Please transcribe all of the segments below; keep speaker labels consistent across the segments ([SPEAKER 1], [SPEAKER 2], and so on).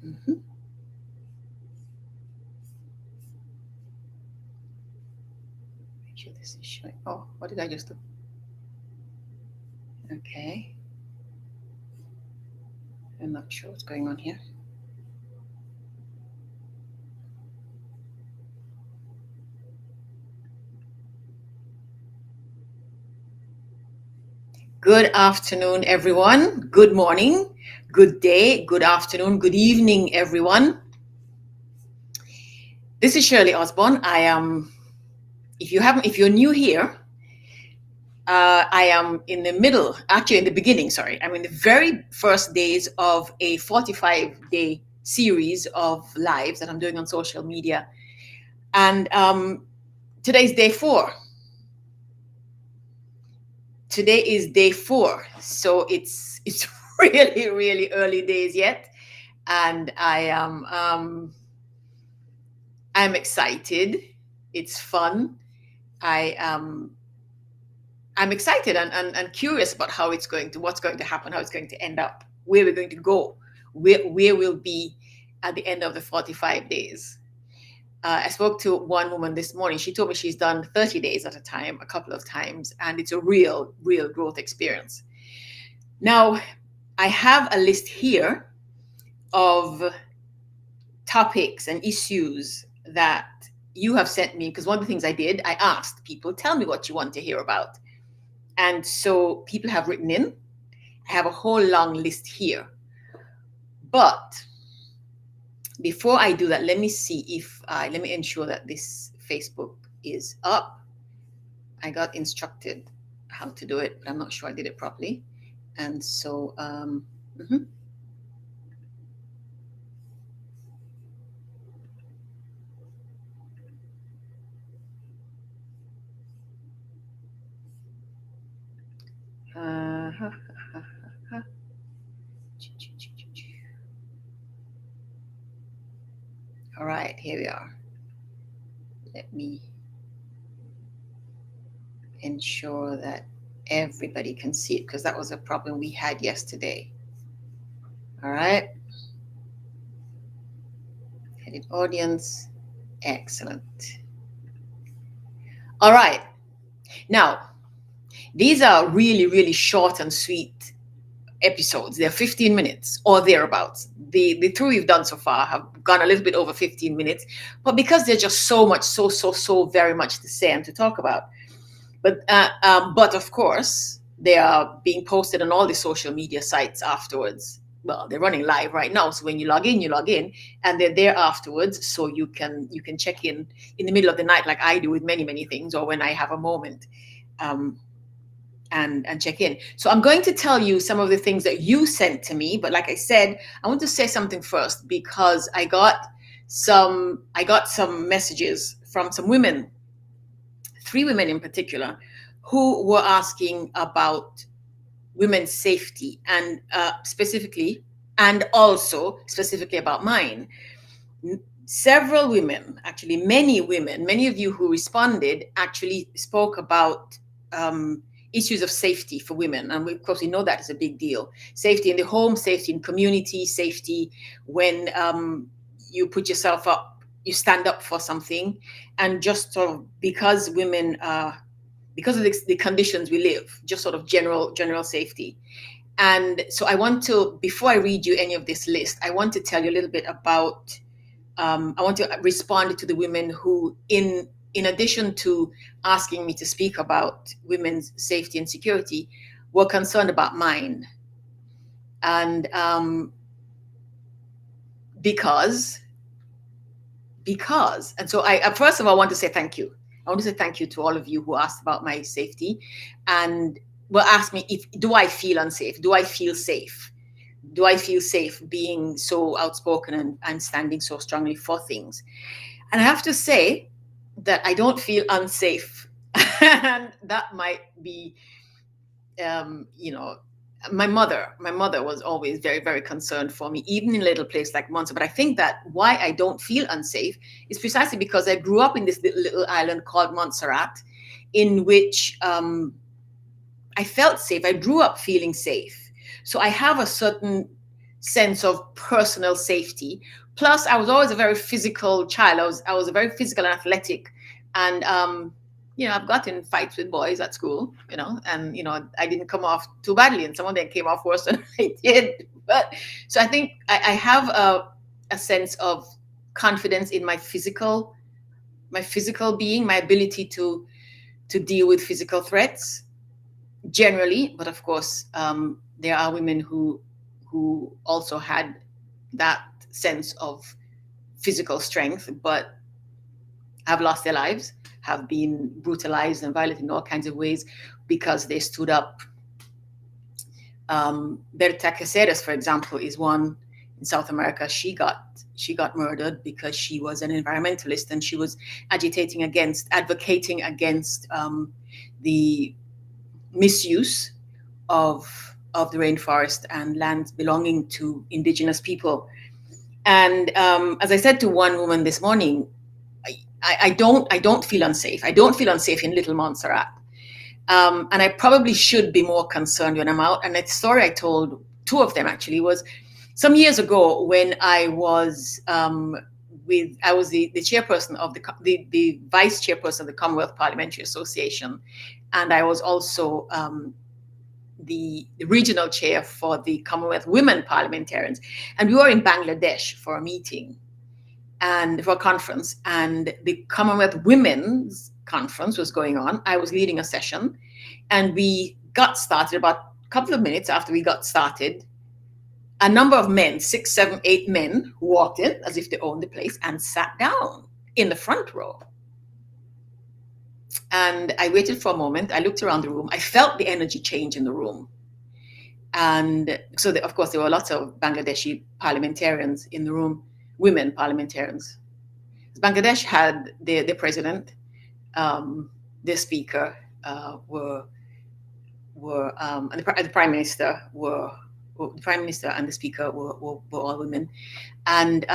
[SPEAKER 1] Mhm. Make sure this is showing. Oh, what did I just do? Okay. I'm not sure what's going on here. Good afternoon, everyone. Good morning, good day, good afternoon, good evening, everyone. This is Shirley Osborne. I am, if you're new here, I am in the middle, actually in the beginning, sorry. I'm in the very first days of a 45-day series of lives that I'm doing on social media. And today's day 4. Today is day 4. So it's really, really early days yet. And I'm excited. It's fun. I I'm excited and curious about what's going to happen, how it's going to end up, where we're going to go, where we'll be at the end of the 45 days. I spoke to one woman this morning. She told me she's done 30 days at a time, a couple of times, and it's a real, real growth experience. Now, I have a list here of topics and issues that you have sent me, because one of the things I did, I asked people, tell me what you want to hear about. And so people have written in. I have a whole long list here. But before I do that, let me see if let me ensure that this Facebook is up. I got instructed how to do it, but I'm not sure I did it properly. And so, mhm. uh, all right, here we are. Let me ensure that everybody can see it, because that was a problem we had yesterday. All right. Edit audience. Excellent. All right. Now, these are really, really short and sweet episodes. They're 15 minutes or thereabouts. The three we've done so far have gone a little bit over 15 minutes, but because there's just so much, so very much to say and to talk about. But of course, they are being posted on all the social media sites afterwards. Well, they're running live right now, so when you log in, and they're there afterwards, so you can check in the middle of the night, like I do with many things, or when I have a moment, um, and check in. So I'm going to tell you some of the things that you sent to me, but like I said, I want to say something first, because I got some messages from some women, 3 women in particular, who were asking about women's safety, and specifically, and also specifically about mine. Several women, actually many women, many of you who responded actually spoke about issues of safety for women. And of course, we know that is a big deal. Safety in the home, safety in community, safety when you put yourself up, you stand up for something. And just sort of because women, because of the conditions we live, just sort of general safety. And so I want to, before I read you any of this list, I want to tell you a little bit about, I want to respond to the women who, in addition to asking me to speak about women's safety and security, were concerned about mine. And because, and so I first of all want to say thank you. I want to say thank you to all of you who asked about my safety, and will ask me, if do I feel unsafe? Do I feel safe? Do I feel safe being so outspoken and standing so strongly for things? And I have to say that I don't feel unsafe. And that might be, you know, my mother was always very concerned for me, even in a little place like Montserrat. But I think that why I don't feel unsafe is precisely because I grew up in this little island called Montserrat, in which I felt safe. I grew up feeling safe. So I have a certain sense of personal safety. Plus, I was always a very physical child. I was a very physical and athletic, and I've gotten in fights with boys at school, and I didn't come off too badly, and some of them came off worse than I did. But so I think I have a sense of confidence in my physical being, my ability to deal with physical threats generally. But of course, there are women who also had that sense of physical strength, but have lost their lives, have been brutalized and violated in all kinds of ways because they stood up. Berta Caceres, for example, is one in South America. She got murdered because she was an environmentalist, and she was advocating against the misuse of the rainforest and lands belonging to indigenous people. And as I said to one woman this morning, I don't feel unsafe. I don't feel unsafe in Little Montserrat. And I probably should be more concerned when I'm out. And the story I told, two of them actually, was some years ago when I was the chairperson of the vice chairperson of the Commonwealth Parliamentary Association, and I was also the regional chair for the Commonwealth Women Parliamentarians. And we were in Bangladesh for a meeting and for a conference, and the Commonwealth Women's Conference was going on. I was leading a session, and we got started about a couple of minutes after we got started. A number of men, 6, 7, 8 men, walked in as if they owned the place and sat down in the front row. And I waited for a moment. I looked around the room. I felt the energy change in the room. And so, of course, there were lots of Bangladeshi parliamentarians in the room, women parliamentarians. Bangladesh had the president, the speaker, and the prime minister the prime minister and the speaker were all women. And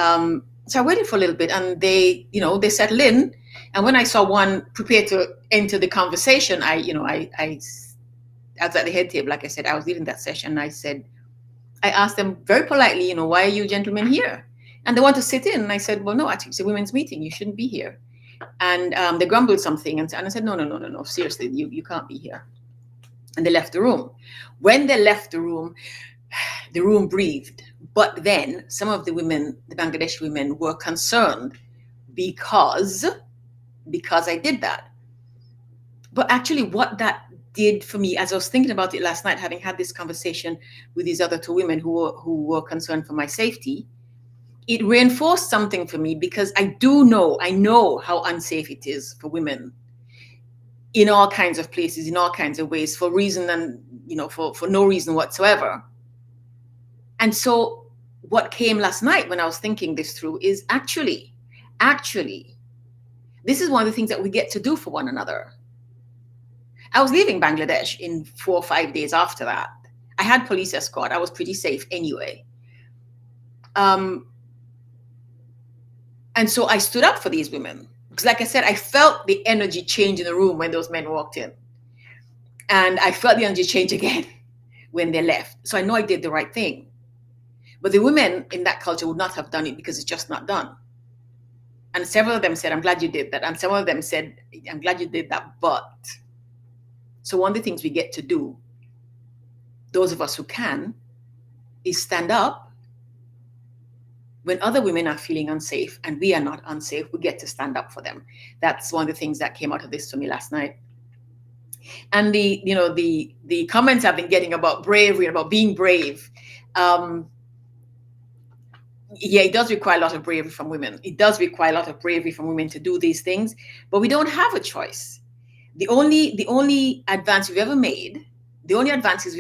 [SPEAKER 1] so I waited for a little bit, and they settled in. And when I saw one prepare to enter the conversation, I was at the head table. Like I said, I was leading that session. I asked them very politely, why are you gentlemen here? And they want to sit in. And I said, well, no, actually, it's a women's meeting. You shouldn't be here. And they grumbled something. And I said, no, seriously, you can't be here. And they left the room. When they left the room breathed. But then some of the women, the Bangladeshi women, were concerned because I did that. But actually what that did for me, as I was thinking about it last night, having had this conversation with these other two women who were concerned for my safety, it reinforced something for me, because I know how unsafe it is for women in all kinds of places, in all kinds of ways, for reason and, for no reason whatsoever. And so what came last night when I was thinking this through is actually, this is one of the things that we get to do for one another. I was leaving Bangladesh in 4 or 5 days after that. I had police escort. I was pretty safe anyway. And so I stood up for these women. Because like I said, I felt the energy change in the room when those men walked in. And I felt the energy change again when they left. So I know I did the right thing. But the women in that culture would not have done it because it's just not done. And several of them said, I'm glad you did that. And some of them said, I'm glad you did that, but. So one of the things we get to do, those of us who can, is stand up when other women are feeling unsafe and we are not unsafe. We get to stand up for them. That's one of the things that came out of this for me last night. And the comments I've been getting about bravery, about being brave, it does require a lot of bravery from women. It does require a lot of bravery from women to do these things, but we don't have a choice. The only advances we've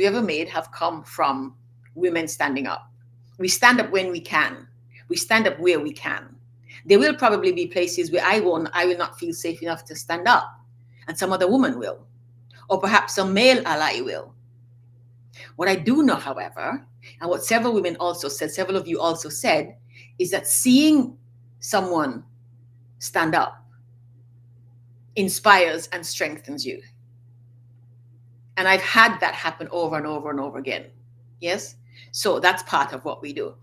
[SPEAKER 1] ever made have come from women standing up. We stand up when we can. We stand up where we can. There will probably be places where I will not feel safe enough to stand up, and some other woman will, or perhaps some male ally will. What I do know, however, and what several women also said, several of you also said, is that seeing someone stand up inspires and strengthens you. And I've had that happen over and over and over again. Yes. So that's part of what we do.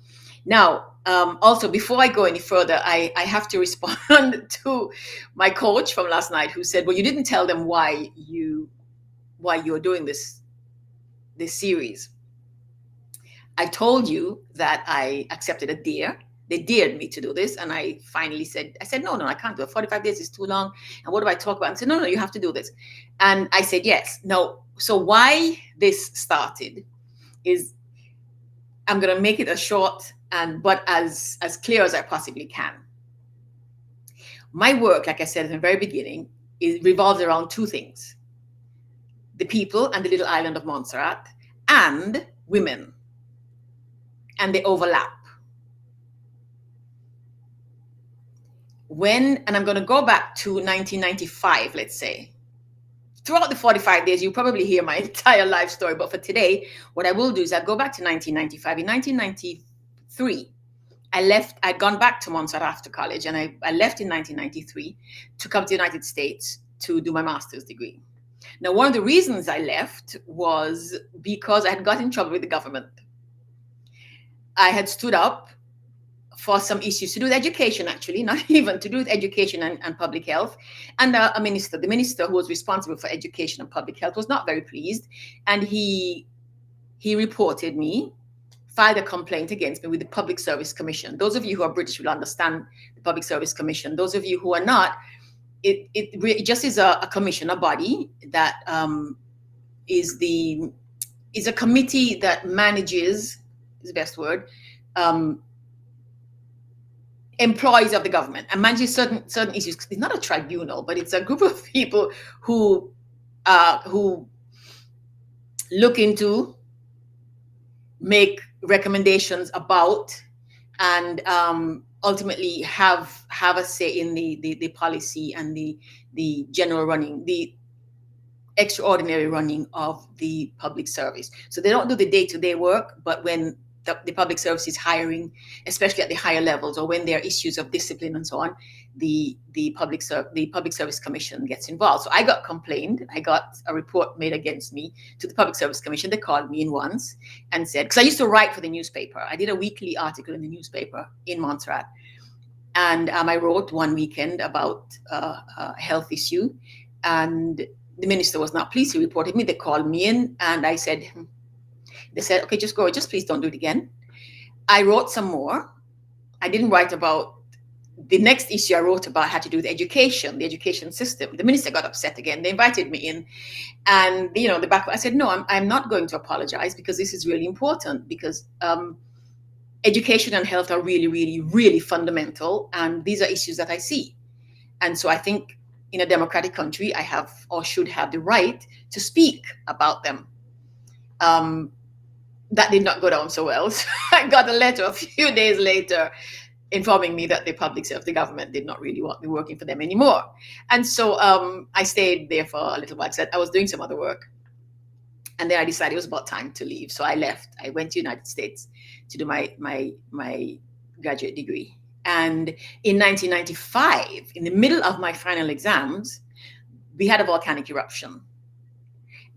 [SPEAKER 1] Now, also, before I go any further, I have to respond to my coach from last night who said, well, you didn't tell them why you're doing this series. I told you that I accepted a dare. They dared me to do this. And I finally said, no, I can't do it. 45 days is too long. And what do I talk about? And said, no, you have to do this. And I said, yes. No. So why this started is, I'm going to make it as short but as clear as I possibly can. My work, like I said in the very beginning, revolves around two things: the people and the little island of Montserrat, and women. And they overlap. And I'm going to go back to 1995, let's say. Throughout the 45 days, you probably hear my entire life story. But for today, what I will do is I'll go back to 1995. In 1993, I'd gone back to Montserrat after college, and I left in 1993 to come to the United States to do my master's degree. Now, one of the reasons I left was because I had got in trouble with the government. I had stood up for some issues to do with education, actually, not even to do with education and public health. And the minister who was responsible for education and public health, was not very pleased. And he reported me, filed a complaint against me with the Public Service Commission. Those of you who are British will understand the Public Service Commission. Those of you who are not, it just is a commission, a body that is a committee that manages, is the best word, employees of the government, and manages certain issues. It's not a tribunal, but it's a group of people who look into, make recommendations about, and ultimately have a say in the policy and the general running, the extraordinary running of the public service. So they don't do the day-to-day work, but when the public service is hiring, especially at the higher levels, or when there are issues of discipline and so on, the Public Service Commission gets involved. So I got complained. I got a report made against me to the Public Service Commission. They called me in once and said, because I used to write for the newspaper. I did a weekly article in the newspaper in Montserrat. And I wrote one weekend about a health issue. And the minister was not pleased. He reported me. They called me in, and I said, they said, okay, just go. Just please don't do it again. I wrote some more. I didn't write about the next issue. I wrote about had to do with education, the education system. The minister got upset again. They invited me in, and I said, no, I'm not going to apologize, because this is really important, because education and health are really, really, really fundamental, and these are issues that I see. And so I think in a democratic country, I have, or should have, the right to speak about them. That did not go down so well. So I got a letter a few days later informing me that the government did not really want me working for them anymore. And so I stayed there for a little while. I said I was doing some other work. And then I decided it was about time to leave. So I left. I went to the United States to do my graduate degree. And in 1995, in the middle of my final exams, we had a volcanic eruption.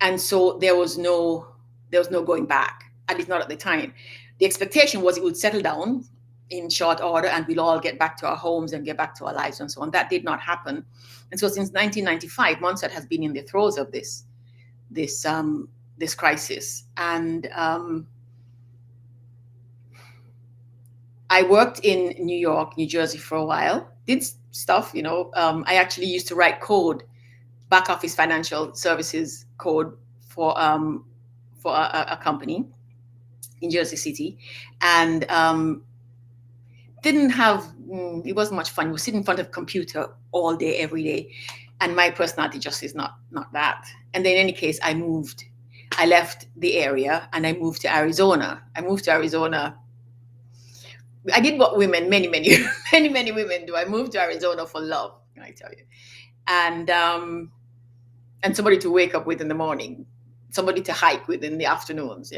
[SPEAKER 1] And so there was no going back, at least not at the time. The expectation was it would settle down in short order, and we'll all get back to our homes and get back to our lives and so on. That did not happen. And so since 1995, Montserrat has been in the throes of this crisis. And I worked in New York, New Jersey for a while, did stuff, I actually used to write code, back office financial services code for a company in Jersey City. And it wasn't much fun. You sit in front of a computer all day, every day. And my personality just is not that. And then in any case, I left the area and I moved to Arizona. I did what women, many women do. I moved to Arizona for love, can I tell you? And somebody to wake up with in the morning, somebody to hike with in the afternoons,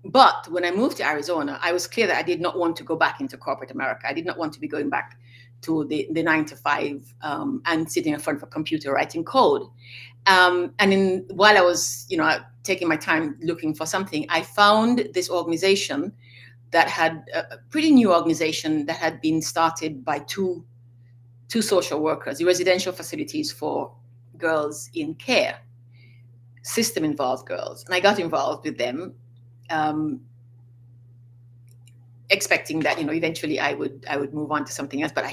[SPEAKER 1] But when I moved to Arizona, I was clear that I did not want to go back into corporate America. I did not want to be going back to the 9 to 5 and sitting in front of a computer writing code. While I was, taking my time looking for something, I found this organization that had a pretty new organization that had been started by two social workers, the residential facilities for girls in care, system involved girls. And I got involved with them, um, expecting that, eventually I would move on to something else. But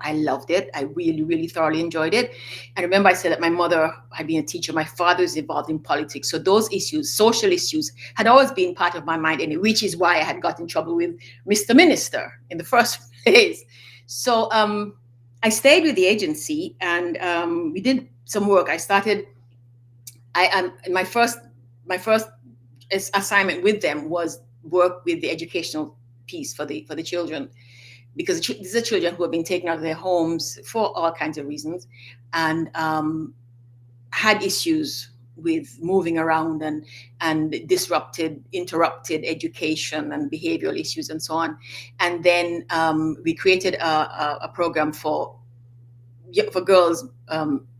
[SPEAKER 1] I loved it. I really, really thoroughly enjoyed it. And remember, I said that my mother had been a teacher. My father is involved in politics. So those issues, social issues, had always been part of my mind anyway, which is why I had got in trouble with Mr. Minister in the first place. So I stayed with the agency, and we did some work. I started. My first assignment with them was work with the educational piece for the children, because these are children who have been taken out of their homes for all kinds of reasons, and had issues with moving around and interrupted education and behavioral issues and so on. And then we created a program for girls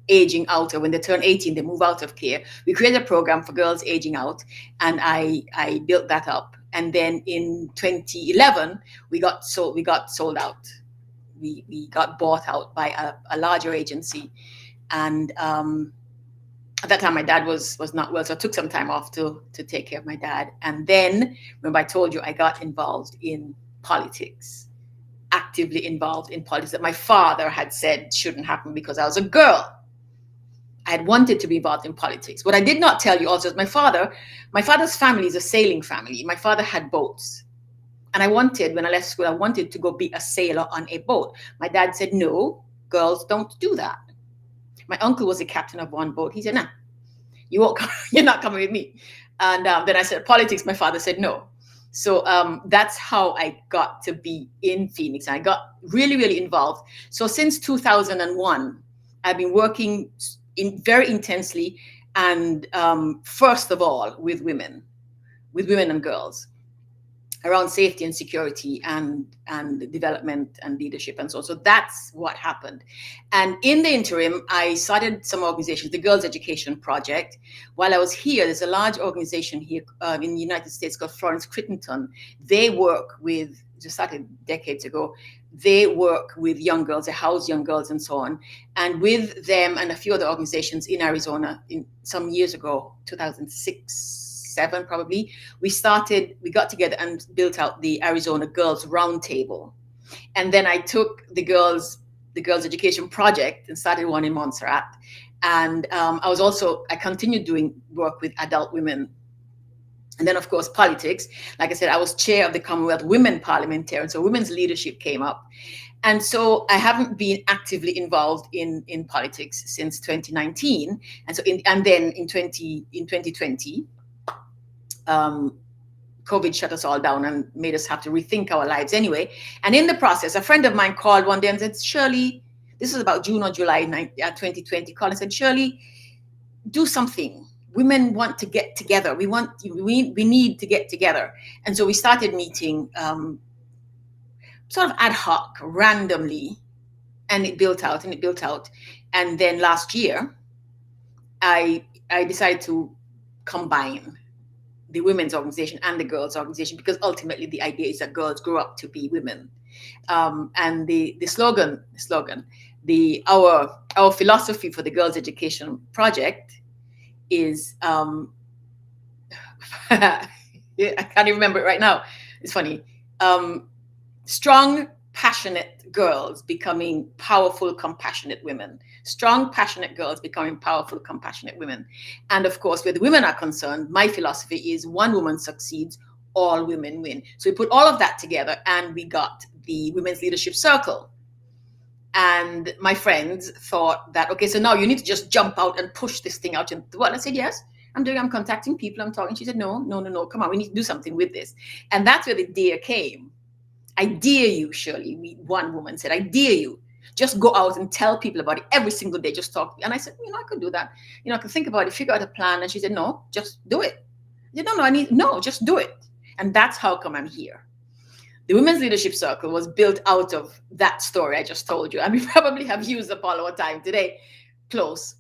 [SPEAKER 1] aging out, or when they turn 18, they move out of care. We created a program for girls aging out, and I built that up. And then in 2011, we got sold out. We got bought out by a larger agency, and at that time my dad was not well, so I took some time off to take care of my dad. And then, remember I told you I got involved in politics, actively involved in politics that my father had said shouldn't happen because I was a girl. I had wanted to be involved in politics. What I did not tell you also is my father's family is a sailing family. My father had boats. And when I left school, I wanted to go be a sailor on a boat. My dad said, no, girls don't do that. My uncle was a captain of one boat. He said, nah, you won't come, you're not coming with me. And then I said, politics. My father said, no. So that's how I got to be in Phoenix. I got really, really involved. So since 2001, I've been working very intensely, and first of all with women and girls, around safety and security and development and leadership and so on. So that's what happened. And in the interim, I started some organizations, the Girls Education Project. While I was here, there's a large organization here in the United States called Florence Crittenton. They work with, just started decades ago, they work with young girls, they house young girls and so on. And with them and a few other organizations in Arizona, some years ago, 2006-7 probably, we got together and built out the Arizona Girls Roundtable. And then I took the Girls Education Project and started one in Montserrat. And I continued doing work with adult women. And then, of course, politics. Like I said, I was chair of the Commonwealth Women Parliamentarians, so women's leadership came up. And so I haven't been actively involved in politics since 2019. And then in 2020, COVID shut us all down and made us have to rethink our lives anyway. And in the process, a friend of mine called one day and said, Shirley, this was about June or July 2020, called and said, Shirley, do something. Women want to get together. We need to get together. And so we started meeting sort of ad hoc, randomly, and it built out. And then last year, I decided to combine the women's organization and the girls' organization, because ultimately the idea is that girls grow up to be women. And the slogan, our philosophy for the Girls Education Project is, I can't even remember it right now. It's funny. Strong, passionate girls becoming powerful, compassionate women. Strong, passionate girls becoming powerful, compassionate women. And of course, where the women are concerned, my philosophy is one woman succeeds, all women win. So we put all of that together and we got the Women's Leadership Circle. And my friends thought that, okay, so now you need to just jump out and push this thing out into the world. I said, yes, I'm contacting people, I'm talking. She said, no, come on, we need to do something with this. And that's where the dare came. I dare you, Shirley, one woman said, I dare you. Just go out and tell people about it every single day, just talk. And I said, I could do that. I could think about it, figure out a plan. And she said, no, just do it. I said, just do it. And that's how come I'm here. The Women's Leadership Circle was built out of that story I just told you. And we probably have used up all our time today. Close.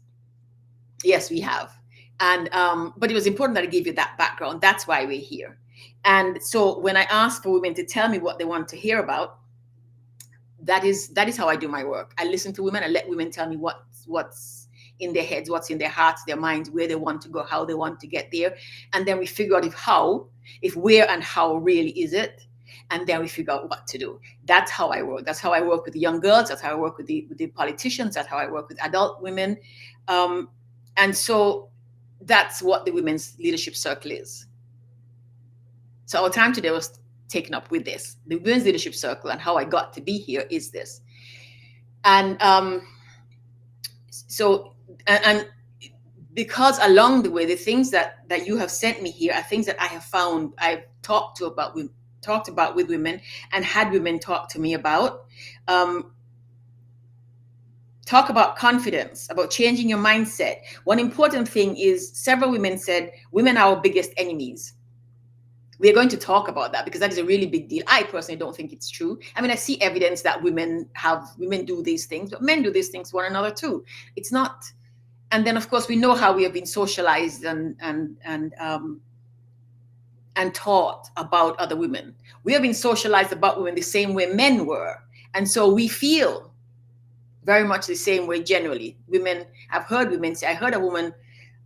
[SPEAKER 1] Yes, we have. And but it was important that I give you that background. That's why we're here. And so when I ask for women to tell me what they want to hear about, that is how I do my work. I listen to women. I let women tell me what's in their heads, what's in their hearts, their minds, where they want to go, how they want to get there, and then we figure out if where and how really is it, and then we figure out what to do. That's how I work. That's how I work with the young girls. That's how I work with the politicians. That's how I work with adult women, um, and so that's what the Women's Leadership Circle is. So our time today was taken up with this. The Women's Leadership Circle and how I got to be here is this. And so, and because along the way, the things that you have sent me here are things that I have found, I've talked about with women and had women talk to me about. Talk about confidence, about changing your mindset. One important thing is several women said women are our biggest enemies. We're going to talk about that because that is a really big deal. I personally don't think it's true. I mean, I see evidence that women do these things, but men do these things to one another too. It's not. And then, of course, we know how we have been socialized and taught about other women. We have been socialized about women the same way men were, and so we feel very much the same way generally. Women, I've heard women say. I heard a woman.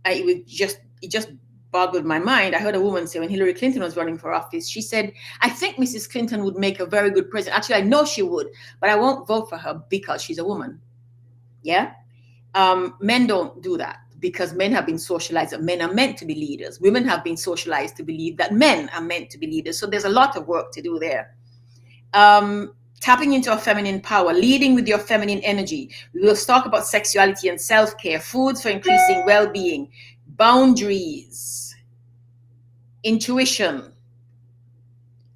[SPEAKER 1] It just boggled my mind. I heard a woman say when Hillary Clinton was running for office, she said, I think Mrs. Clinton would make a very good president. Actually, I know she would, but I won't vote for her because she's a woman. Yeah. Men don't do that because men have been socialized that men are meant to be leaders. Women have been socialized to believe that men are meant to be leaders. So there's a lot of work to do there. Tapping into our feminine power, leading with your feminine energy. We will talk about sexuality and self-care, foods for increasing well-being, boundaries, intuition.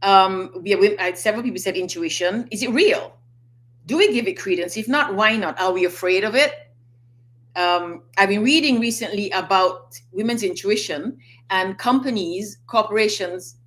[SPEAKER 1] Several people said intuition. Is it real? Do we give it credence? If not, why not? Are we afraid of it? I've been reading recently about women's intuition and corporations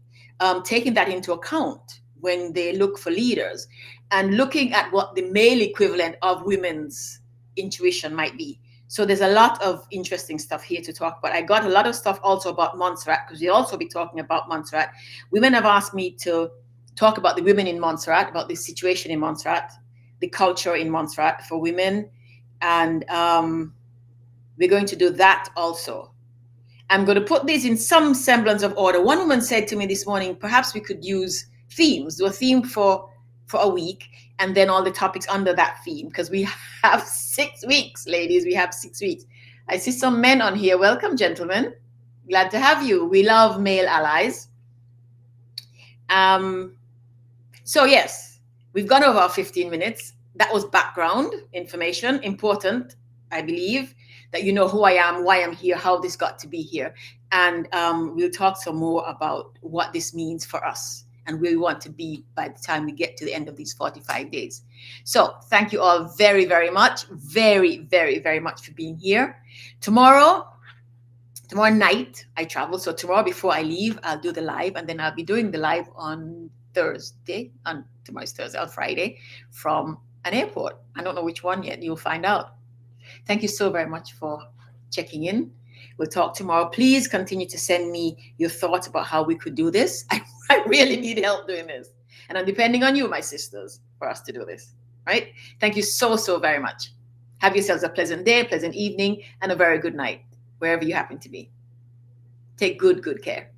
[SPEAKER 1] taking that into account when they look for leaders and looking at what the male equivalent of women's intuition might be. So there's a lot of interesting stuff here to talk about. I got a lot of stuff also about Montserrat because we'll also be talking about Montserrat. Women have asked me to talk about the women in Montserrat, about the situation in Montserrat, the culture in Montserrat for women. And we're going to do that also. I'm going to put these in some semblance of order. One woman said to me this morning, perhaps we could use themes, do a theme for a week, and then all the topics under that theme, because we have 6 weeks, ladies. We have 6 weeks. I see some men on here. Welcome, gentlemen. Glad to have you. We love male allies. So yes, we've gone over our 15 minutes. That was background information, important, I believe, that you know who I am, why I'm here, how this got to be here. And we'll talk some more about what this means for us and where we want to be by the time we get to the end of these 45 days. So thank you all very, very much. Very, very, very much for being here. Tomorrow night, I travel. So tomorrow before I leave, I'll do the live, and then I'll be doing the live on Thursday. Tomorrow's Thursday, on Friday, from an airport. I don't know which one yet. You'll find out. Thank you so very much for checking in. We'll talk tomorrow. Please continue to send me your thoughts about how we could do this. I really need help doing this. And I'm depending on you, my sisters, for us to do this. Right? Thank you so, so very much. Have yourselves a pleasant day, pleasant evening, and a very good night, wherever you happen to be. Take good care.